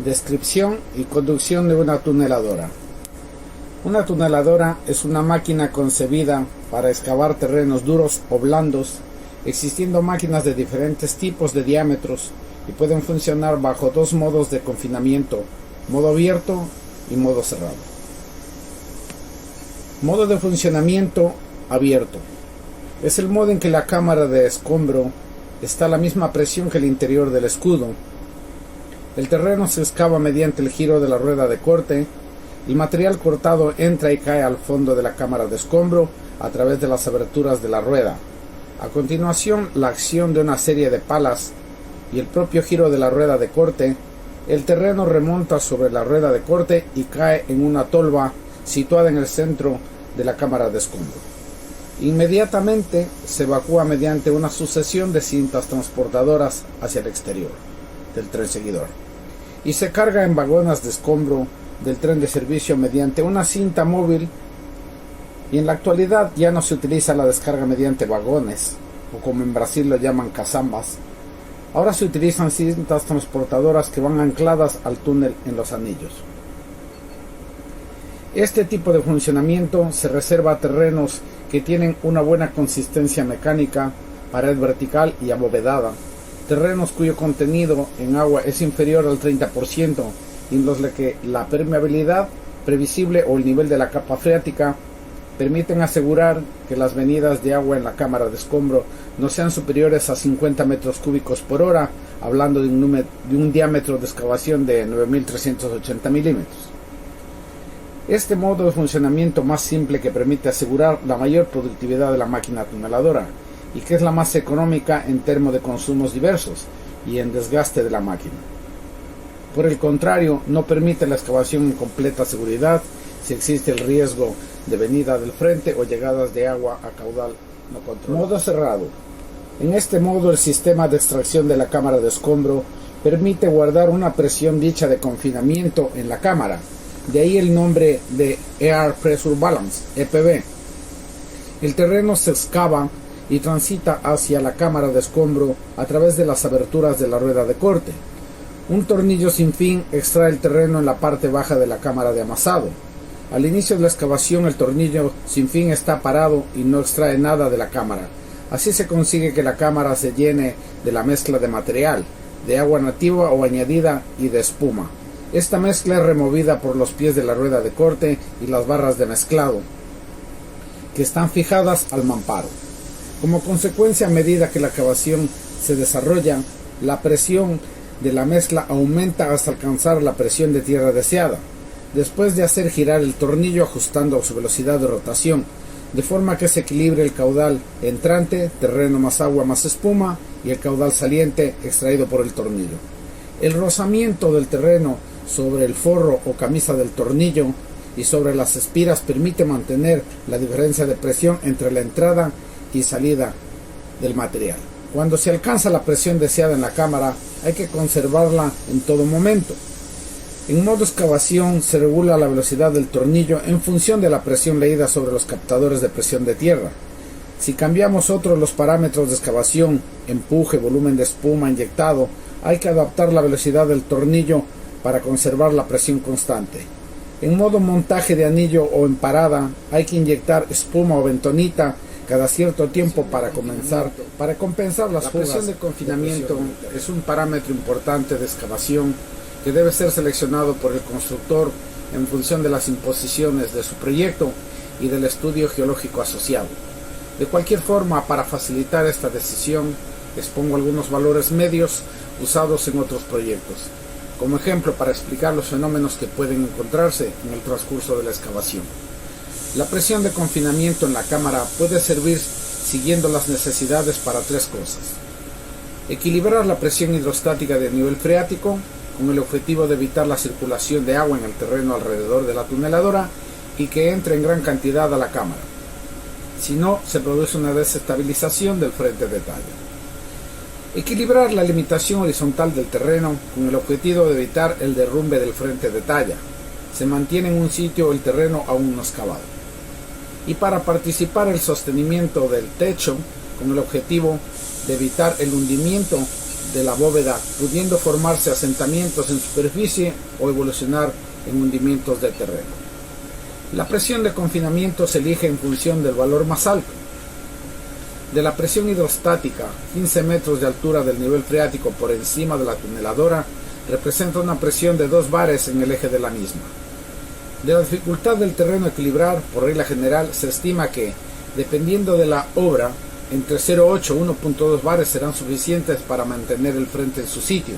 Descripción y conducción de una tuneladora. Una tuneladora es una máquina concebida para excavar terrenos duros o blandos, existiendo máquinas de diferentes tipos de diámetros y pueden funcionar bajo dos modos de confinamiento, modo abierto y modo cerrado. Modo de funcionamiento abierto. Es el modo en que la cámara de escombro está a la misma presión que el interior del escudo. El terreno se excava mediante el giro de la rueda de corte. El material cortado entra y cae al fondo de la cámara de escombro a través de las aberturas de la rueda. A continuación, la acción de una serie de palas y el propio giro de la rueda de corte, el terreno remonta sobre la rueda de corte y cae en una tolva situada en el centro de la cámara de escombro. Inmediatamente se evacúa mediante una sucesión de cintas transportadoras hacia el exterior del tren seguidor y se carga en vagones de escombro del tren de servicio mediante una cinta móvil. Y en la actualidad ya no se utiliza la descarga mediante vagones, o como en Brasil lo llaman cazambas. Ahora se utilizan cintas transportadoras que van ancladas al túnel en los anillos. Este tipo de funcionamiento se reserva a terrenos que tienen una buena consistencia mecánica, pared vertical y abovedada, terrenos cuyo contenido en agua es inferior al 30%, y en los que la permeabilidad previsible o el nivel de la capa freática permiten asegurar que las venidas de agua en la cámara de escombro no sean superiores a 50 metros cúbicos por hora, hablando de un diámetro de excavación de 9.380 milímetros. Este modo de funcionamiento más simple que permite asegurar la mayor productividad de la máquina tuneladora y que es la más económica en términos de consumos diversos y en desgaste de la máquina. Por el contrario, no permite la excavación en completa seguridad si existe el riesgo de venida del frente o llegadas de agua a caudal no controlado. Modo cerrado. En este modo el sistema de extracción de la cámara de escombro permite guardar una presión dicha de confinamiento en la cámara, de ahí el nombre de Air Pressure Balance, EPB. El terreno se excava y transita hacia la cámara de escombro a través de las aberturas de la rueda de corte. Un tornillo sin fin extrae el terreno en la parte baja de la cámara de amasado. Al inicio de la excavación el tornillo sin fin está parado y no extrae nada de la cámara. Así se consigue que la cámara se llene de la mezcla de material, de agua nativa o añadida y de espuma. Esta mezcla es removida por los pies de la rueda de corte y las barras de mezclado, que están fijadas al mamparo. Como consecuencia, a medida que la excavación se desarrolla, la presión de la mezcla aumenta hasta alcanzar la presión de tierra deseada, después de hacer girar el tornillo ajustando su velocidad de rotación, de forma que se equilibre el caudal entrante, terreno más agua más espuma, y el caudal saliente extraído por el tornillo. El rozamiento del terreno sobre el forro o camisa del tornillo y sobre las espiras permite mantener la diferencia de presión entre la entrada y salida del material. Cuando se alcanza la presión deseada en la cámara, hay que conservarla en todo momento. En modo excavación se regula la velocidad del tornillo en función de la presión leída sobre los captadores de presión de tierra. Si cambiamos otros los parámetros de excavación, empuje, volumen de espuma inyectado, hay que adaptar la velocidad del tornillo para conservar la presión constante. En modo montaje de anillo o en parada, hay que inyectar espuma o bentonita cada cierto tiempo para compensar las fugas. La presión de confinamiento es un parámetro importante de excavación que debe ser seleccionado por el constructor en función de las imposiciones de su proyecto y del estudio geológico asociado. De cualquier forma, para facilitar esta decisión, expongo algunos valores medios usados en otros proyectos, como ejemplo para explicar los fenómenos que pueden encontrarse en el transcurso de la excavación. La presión de confinamiento en la cámara puede servir siguiendo las necesidades para tres cosas: equilibrar la presión hidrostática del nivel freático, con el objetivo de evitar la circulación de agua en el terreno alrededor de la tuneladora y que entre en gran cantidad a la cámara. Si no, se produce una desestabilización del frente de talla. Equilibrar la limitación horizontal del terreno con el objetivo de evitar el derrumbe del frente de talla. Se mantiene en un sitio el terreno aún no excavado. Y para participar el sostenimiento del techo con el objetivo de evitar el hundimiento de la bóveda, pudiendo formarse asentamientos en superficie o evolucionar en hundimientos de terreno. La presión de confinamiento se elige en función del valor más alto. De la presión hidrostática, 15 metros de altura del nivel freático por encima de la tuneladora, representa una presión de 2 bares en el eje de la misma. De la dificultad del terreno a equilibrar, por regla general, se estima que, dependiendo de la obra, entre 0,8 y 1,2 bares serán suficientes para mantener el frente en su sitio.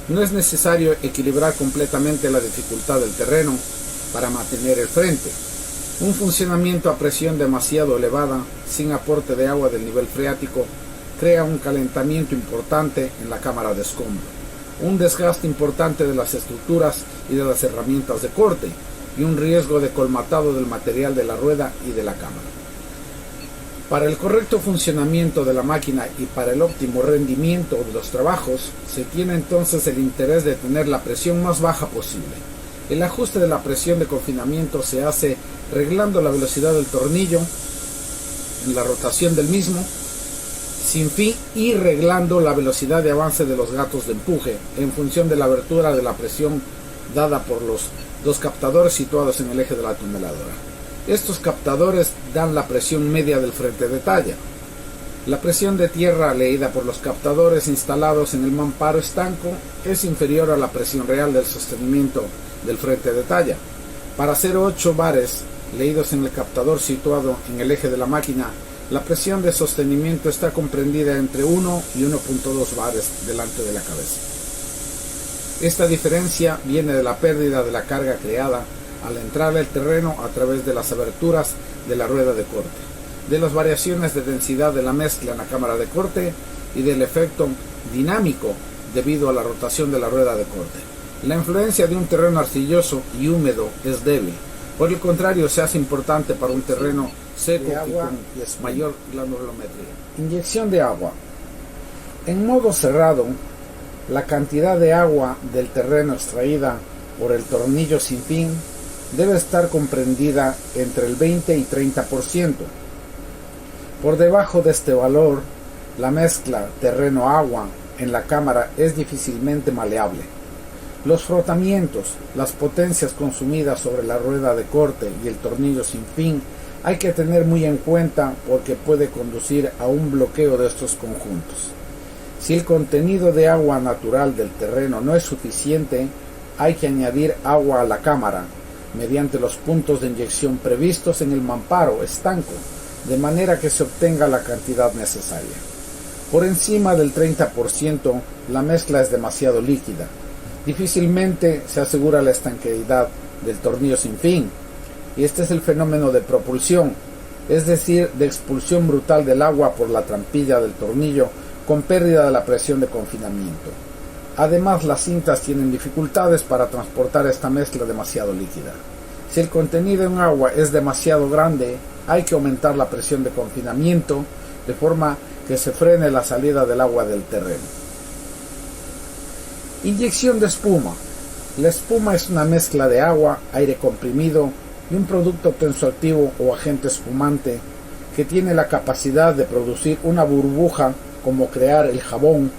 No es necesario equilibrar completamente la dificultad del terreno para mantener el frente. Un funcionamiento a presión demasiado elevada, sin aporte de agua del nivel freático, crea un calentamiento importante en la cámara de escombro, un desgaste importante de las estructuras y de las herramientas de corte, y un riesgo de colmatado del material de la rueda y de la cámara. Para el correcto funcionamiento de la máquina y para el óptimo rendimiento de los trabajos, se tiene entonces el interés de tener la presión más baja posible. El ajuste de la presión de confinamiento se hace reglando la velocidad del tornillo en la rotación del mismo, sin fin, y reglando la velocidad de avance de los gatos de empuje en función de la abertura de la presión dada por los dos captadores situados en el eje de la tuneladora. Estos captadores dan la presión media del frente de talla. La presión de tierra leída por los captadores instalados en el mamparo estanco es inferior a la presión real del sostenimiento del frente de talla. Para 0,8 bares leídos en el captador situado en el eje de la máquina, la presión de sostenimiento está comprendida entre 1 y 1,2 bares delante de la cabeza. Esta diferencia viene de la pérdida de la carga creada al entrar al terreno a través de las aberturas de la rueda de corte, de las variaciones de densidad de la mezcla en la cámara de corte y del efecto dinámico debido a la rotación de la rueda de corte. La influencia de un terreno arcilloso y húmedo es débil, por el contrario se hace importante para un terreno seco y con mayor granulometría. Inyección de agua. En modo cerrado, la cantidad de agua del terreno extraída por el tornillo sin fin debe estar comprendida entre el 20 y 30%. Por debajo de este valor, la mezcla terreno-agua en la cámara es difícilmente maleable. Los frotamientos, las potencias consumidas sobre la rueda de corte y el tornillo sin fin hay que tener muy en cuenta porque puede conducir a un bloqueo de estos conjuntos. Si el contenido de agua natural del terreno no es suficiente, hay que añadir agua a la cámara mediante los puntos de inyección previstos en el mamparo estanco, de manera que se obtenga la cantidad necesaria. Por encima del 30%, la mezcla es demasiado líquida. Difícilmente se asegura la estanqueidad del tornillo sin fin, y este es el fenómeno de propulsión, es decir, de expulsión brutal del agua por la trampilla del tornillo con pérdida de la presión de confinamiento. Además, las cintas tienen dificultades para transportar esta mezcla demasiado líquida. Si el contenido en agua es demasiado grande, hay que aumentar la presión de confinamiento de forma que se frene la salida del agua del terreno. Inyección de espuma. La espuma es una mezcla de agua, aire comprimido y un producto tensoactivo o agente espumante que tiene la capacidad de producir una burbuja como crear el jabón,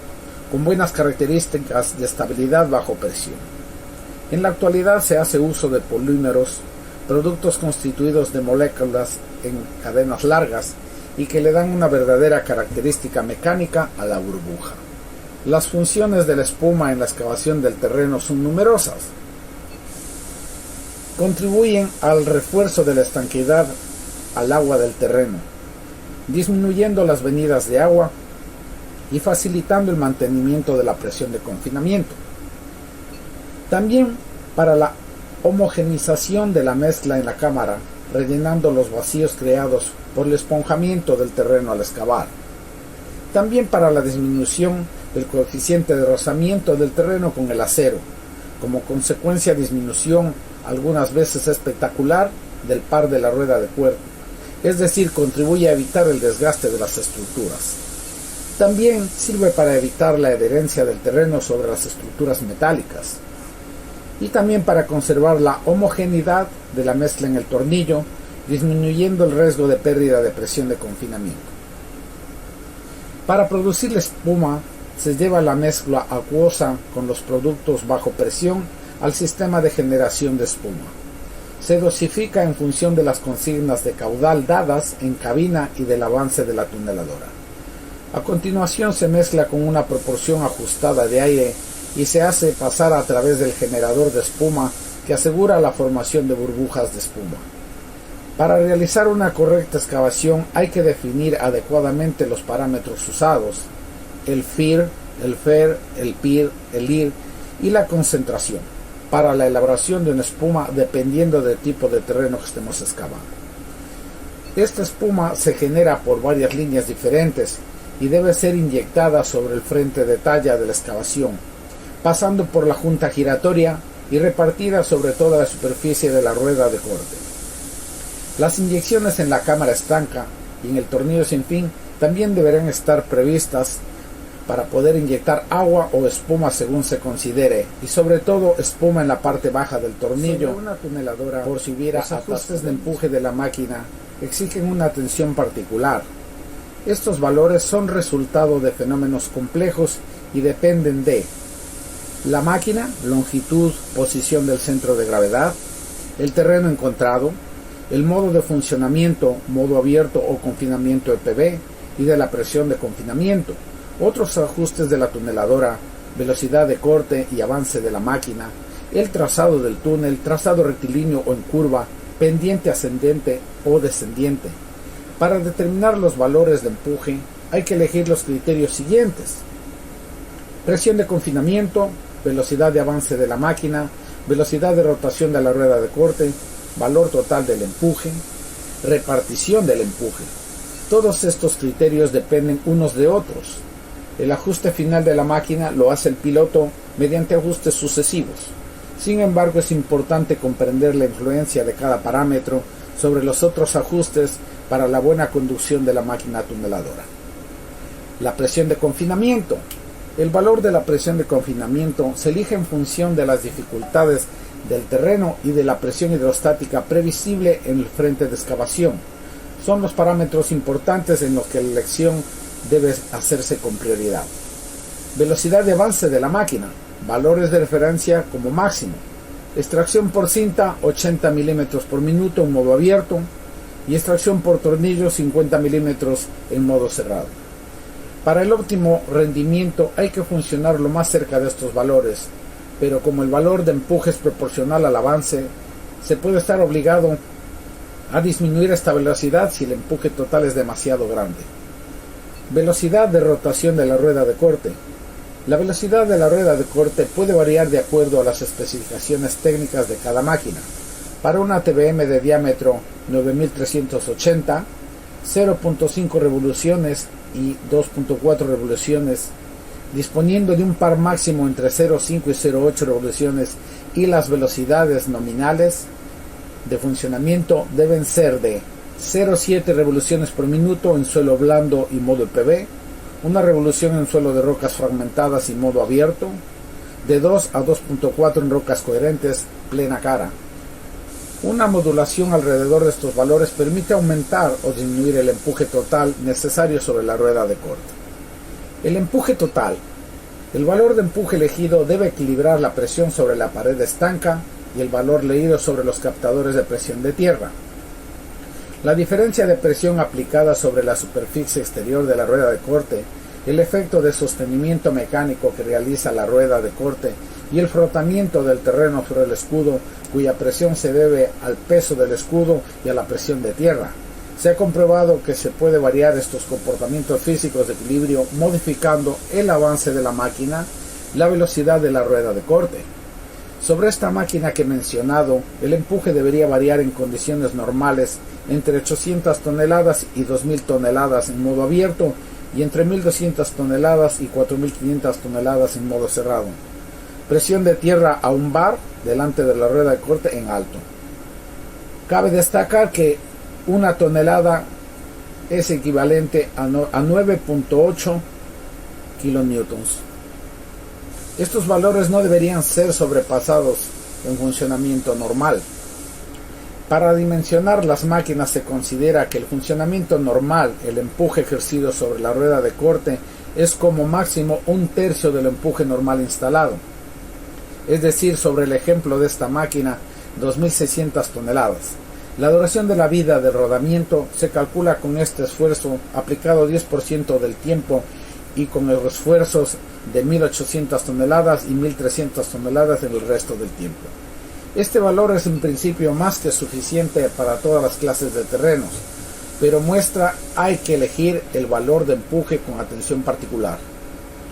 con buenas características de estabilidad bajo presión. En la actualidad se hace uso de polímeros, productos constituidos de moléculas en cadenas largas y que le dan una verdadera característica mecánica a la burbuja. Las funciones de la espuma en la excavación del terreno son numerosas. Contribuyen al refuerzo de la estanqueidad al agua del terreno, disminuyendo las venidas de agua y facilitando el mantenimiento de la presión de confinamiento. También para la homogenización de la mezcla en la cámara, rellenando los vacíos creados por el esponjamiento del terreno al excavar. También para la disminución del coeficiente de rozamiento del terreno con el acero, como consecuencia disminución algunas veces espectacular del par de la rueda de cuerpo, es decir, contribuye a evitar el desgaste de las estructuras. También sirve para evitar la adherencia del terreno sobre las estructuras metálicas y también para conservar la homogeneidad de la mezcla en el tornillo, disminuyendo el riesgo de pérdida de presión de confinamiento. Para producir la espuma se lleva la mezcla acuosa con los productos bajo presión al sistema de generación de espuma. Se dosifica en función de las consignas de caudal dadas en cabina y del avance de la tuneladora. A continuación se mezcla con una proporción ajustada de aire y se hace pasar a través del generador de espuma que asegura la formación de burbujas de espuma. Para realizar una correcta excavación hay que definir adecuadamente los parámetros usados, el FIR, el FER, el PIR, el IR y la concentración, para la elaboración de una espuma dependiendo del tipo de terreno que estemos excavando. Esta espuma se genera por varias líneas diferentes y debe ser inyectada sobre el frente de talla de la excavación, pasando por la junta giratoria y repartida sobre toda la superficie de la rueda de corte. Las inyecciones en la cámara estanca y en el tornillo sin fin también deberán estar previstas para poder inyectar agua o espuma según se considere, y sobre todo espuma en la parte baja del tornillo. Sobre una tuneladora, por si hubiera ajustes de empuje de la máquina, exigen una atención particular. Estos valores son resultado de fenómenos complejos y dependen de la máquina, longitud, posición del centro de gravedad, el terreno encontrado, el modo de funcionamiento, modo abierto o confinamiento EPB, y de la presión de confinamiento. Otros ajustes de la tuneladora, velocidad de corte y avance de la máquina, el trazado del túnel, trazado rectilíneo o en curva, pendiente ascendente o descendiente. Para determinar los valores de empuje hay que elegir los criterios siguientes: presión de confinamiento, velocidad de avance de la máquina, velocidad de rotación de la rueda de corte, valor total del empuje, repartición del empuje. Todos estos criterios dependen unos de otros. El ajuste final de la máquina lo hace el piloto mediante ajustes sucesivos. Sin embargo, es importante comprender la influencia de cada parámetro sobre los otros ajustes para la buena conducción de la máquina tuneladora. La presión de confinamiento. El valor de la presión de confinamiento se elige en función de las dificultades del terreno y de la presión hidrostática previsible en el frente de excavación. Son los parámetros importantes en los que la elección debe hacerse con prioridad. Velocidad de avance de la máquina. Valores de referencia como máximo. Extracción por cinta 80 mm por minuto en modo abierto y extracción por tornillo 50 mm en modo cerrado. Para el óptimo rendimiento hay que funcionar lo más cerca de estos valores, pero como el valor de empuje es proporcional al avance, se puede estar obligado a disminuir esta velocidad si el empuje total es demasiado grande. Velocidad de rotación de la rueda de corte. La velocidad de la rueda de corte puede variar de acuerdo a las especificaciones técnicas de cada máquina. Para una TBM de diámetro 9380, 0.5 revoluciones y 2.4 revoluciones, disponiendo de un par máximo entre 0.5 y 0.8 revoluciones, y las velocidades nominales de funcionamiento deben ser de 0.7 revoluciones por minuto en suelo blando y modo EPB, una revolución en suelo de rocas fragmentadas y modo abierto, de 2 a 2.4 en rocas coherentes plena cara. Una modulación alrededor de estos valores permite aumentar o disminuir el empuje total necesario sobre la rueda de corte. El empuje total. El valor de empuje elegido debe equilibrar la presión sobre la pared estanca y el valor leído sobre los captadores de presión de tierra. La diferencia de presión aplicada sobre la superficie exterior de la rueda de corte, el efecto de sostenimiento mecánico que realiza la rueda de corte y el frotamiento del terreno sobre el escudo, cuya presión se debe al peso del escudo y a la presión de tierra. Se ha comprobado que se puede variar estos comportamientos físicos de equilibrio modificando el avance de la máquina, la velocidad de la rueda de corte. Sobre esta máquina que he mencionado, el empuje debería variar en condiciones normales entre 800 toneladas y 2000 toneladas en modo abierto y entre 1200 toneladas y 4500 toneladas en modo cerrado. Presión de tierra a un bar delante de la rueda de corte en alto. Cabe destacar que una tonelada es equivalente a 9.8 kilonewtons. Estos valores no deberían ser sobrepasados en funcionamiento normal. Para dimensionar las máquinas se considera que el funcionamiento normal, el empuje ejercido sobre la rueda de corte, es como máximo 1/3 del empuje normal instalado. Es decir, sobre el ejemplo de esta máquina, 2.600 toneladas. La duración de la vida del rodamiento se calcula con este esfuerzo aplicado 10% del tiempo y con los esfuerzos de 1.800 toneladas y 1.300 toneladas en el resto del tiempo. Este valor es en principio más que suficiente para todas las clases de terrenos, pero muestra hay que elegir el valor de empuje con atención particular.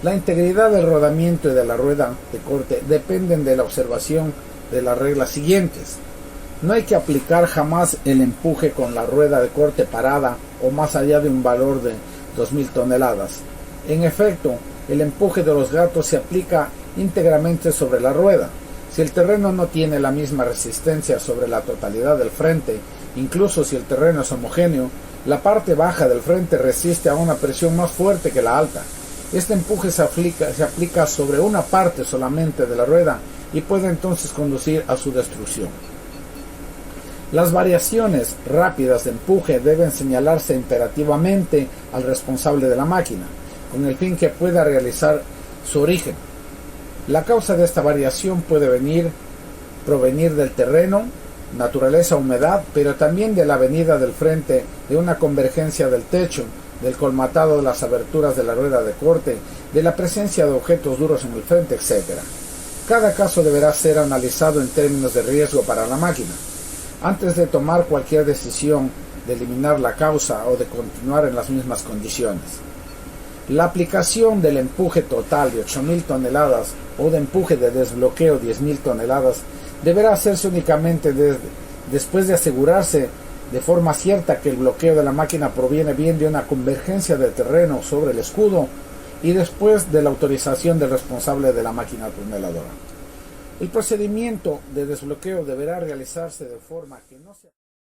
La integridad del rodamiento y de la rueda de corte dependen de la observación de las reglas siguientes. No hay que aplicar jamás el empuje con la rueda de corte parada o más allá de un valor de 2.000 toneladas. En efecto, el empuje de los gatos se aplica íntegramente sobre la rueda. Si el terreno no tiene la misma resistencia sobre la totalidad del frente, incluso si el terreno es homogéneo, la parte baja del frente resiste a una presión más fuerte que la alta. Este empuje se aplica sobre una parte solamente de la rueda y puede entonces conducir a su destrucción. Las variaciones rápidas de empuje deben señalarse imperativamente al responsable de la máquina, con el fin que pueda realizar su origen. La causa de esta variación puede provenir del terreno, naturaleza o humedad, pero también de la venida del frente, de una convergencia del techo, del colmatado de las aberturas de la rueda de corte, de la presencia de objetos duros en el frente, etc. Cada caso deberá ser analizado en términos de riesgo para la máquina. Antes de tomar cualquier decisión de eliminar la causa o de continuar en las mismas condiciones. La aplicación del empuje total de 8.000 toneladas o de empuje de desbloqueo 10.000 toneladas deberá hacerse únicamente después de asegurarse de forma cierta que el bloqueo de la máquina proviene bien de una convergencia de terreno sobre el escudo y después de la autorización del responsable de la máquina tuneladora. El procedimiento de desbloqueo deberá realizarse de forma que no sea